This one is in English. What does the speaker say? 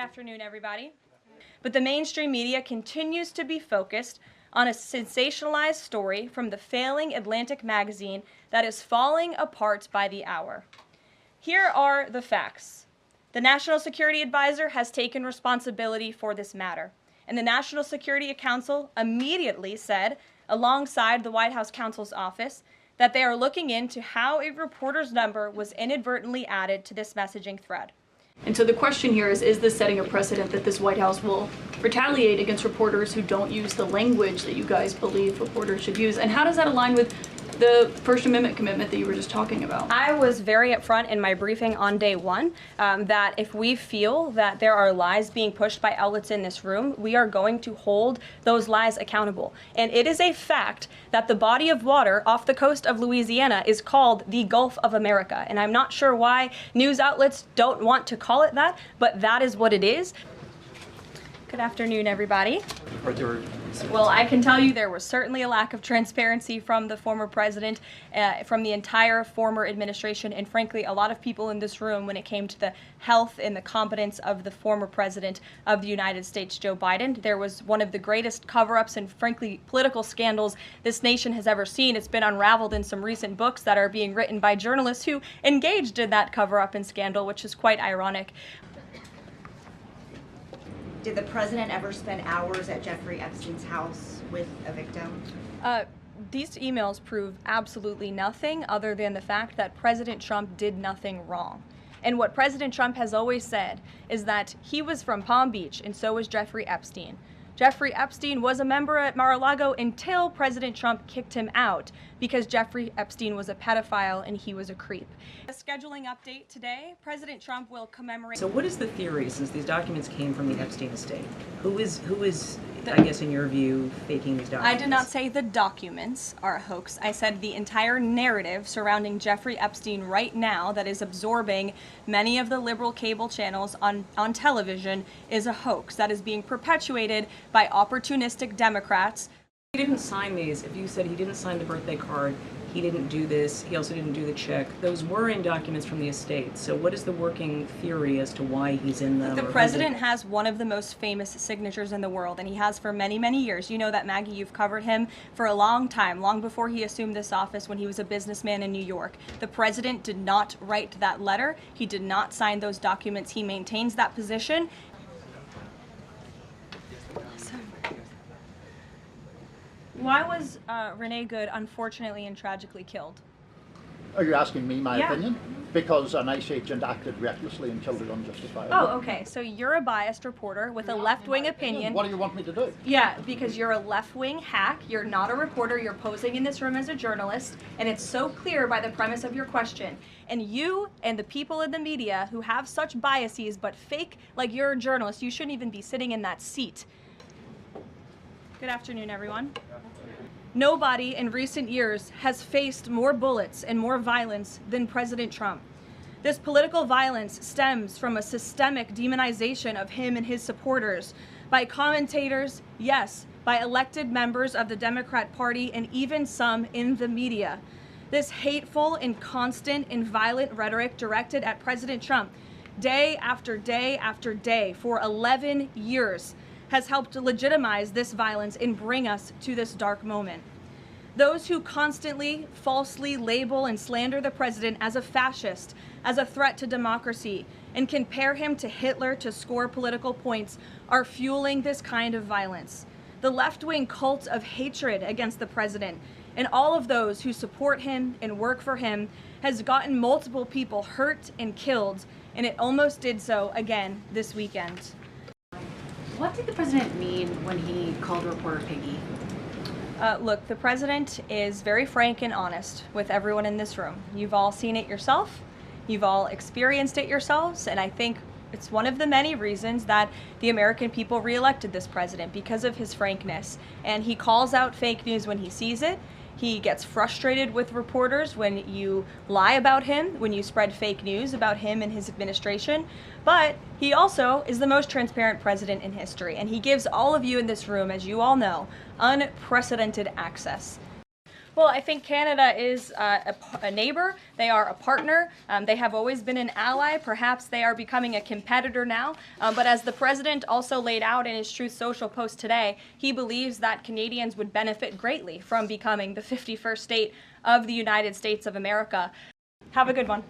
afternoon, everybody. But the mainstream media continues to be focused on a sensationalized story from the failing Atlantic magazine that is falling apart by the hour. Here are the facts. The National Security Advisor has taken responsibility for this matter, and the National Security Council immediately said, alongside the White House counsel's office, that they are looking into how a reporter's number was inadvertently added to this messaging thread. And so the question here is this setting a precedent that this White House will retaliate against reporters who don't use the language that you guys believe reporters should use? And how does that align with the First Amendment commitment that you were just talking about? I was very upfront in my briefing on day one that if we feel that there are lies being pushed by outlets in this room, we are going to hold those lies accountable. And it is a fact that the body of water off the coast of Louisiana is called the Gulf of America. And I'm not sure why news outlets don't want to call it that, but that is what it is. Good afternoon, everybody. Well, I can tell you there was certainly a lack of transparency from the former president, from the entire former administration, and frankly, a lot of people in this room when it came to the health and the competence of the former president of the United States, Joe Biden. There was one of the greatest cover-ups and frankly political scandals this nation has ever seen. It's been unraveled in some recent books that are being written by journalists who engaged in that cover-up and scandal, which is quite ironic. Did the president ever spend hours at Jeffrey Epstein's house with a victim? These emails prove absolutely nothing other than the fact that President Trump did nothing wrong. And what President Trump has always said is that he was from Palm Beach, and so was Jeffrey Epstein. Jeffrey Epstein was a member at Mar-a-Lago until President Trump kicked him out because Jeffrey Epstein was a pedophile and he was a creep. A scheduling update today, President Trump will commemorate... So what is the theory, since these documents came from the Epstein estate? Who is I guess in your view, faking these documents? I did not say the documents are a hoax. I said the entire narrative surrounding Jeffrey Epstein right now that is absorbing many of the liberal cable channels on television is a hoax that is being perpetuated by opportunistic Democrats. He didn't sign these. If you said he didn't sign the birthday card, he didn't do this, he also didn't do the check, those were in documents from the estate. So what is the working theory as to why he's in them? The president has one of the most famous signatures in the world, and he has for many, many years. You know that, Maggie, you've covered him for a long time, long before he assumed this office when he was a businessman in New York. The president did not write that letter. He did not sign those documents. He maintains that position. Why was Renee Good unfortunately and tragically killed? Are you asking me my Yeah. opinion? Because an ICE agent acted recklessly and killed her unjustifiably. Oh, okay. So you're a biased reporter with a left-wing opinion. What do you want me to do? Yeah, because you're a left-wing hack. You're not a reporter. You're posing in this room as a journalist, and it's so clear by the premise of your question. And you and the people in the media who have such biases but fake like you're a journalist, you shouldn't even be sitting in that seat. Good afternoon, everyone. Nobody in recent years has faced more bullets and more violence than President Trump. This political violence stems from a systemic demonization of him and his supporters by commentators, yes, by elected members of the Democrat Party, and even some in the media. This hateful and constant and violent rhetoric directed at President Trump day after day after day for 11 years has helped to legitimize this violence and bring us to this dark moment. Those who constantly falsely label and slander the president as a fascist, as a threat to democracy, and compare him to Hitler to score political points are fueling this kind of violence. The left-wing cult of hatred against the president and all of those who support him and work for him has gotten multiple people hurt and killed, and it almost did so again this weekend. What did the president mean when he called reporter piggy? Look, the president is very frank and honest with everyone in this room. You've all seen it yourself. You've all experienced it yourselves, and I think it's one of the many reasons that the American people reelected this president, because of his frankness. And he calls out fake news when he sees it. He gets frustrated with reporters when you lie about him, when you spread fake news about him and his administration. But he also is the most transparent president in history, and he gives all of you in this room, as you all know, unprecedented access. Well, I think Canada is a neighbor. They are a partner. They have always been an ally. Perhaps they are becoming a competitor now. But as the president also laid out in his Truth Social post today, he believes that Canadians would benefit greatly from becoming the 51st state of the United States of America. Have a good one.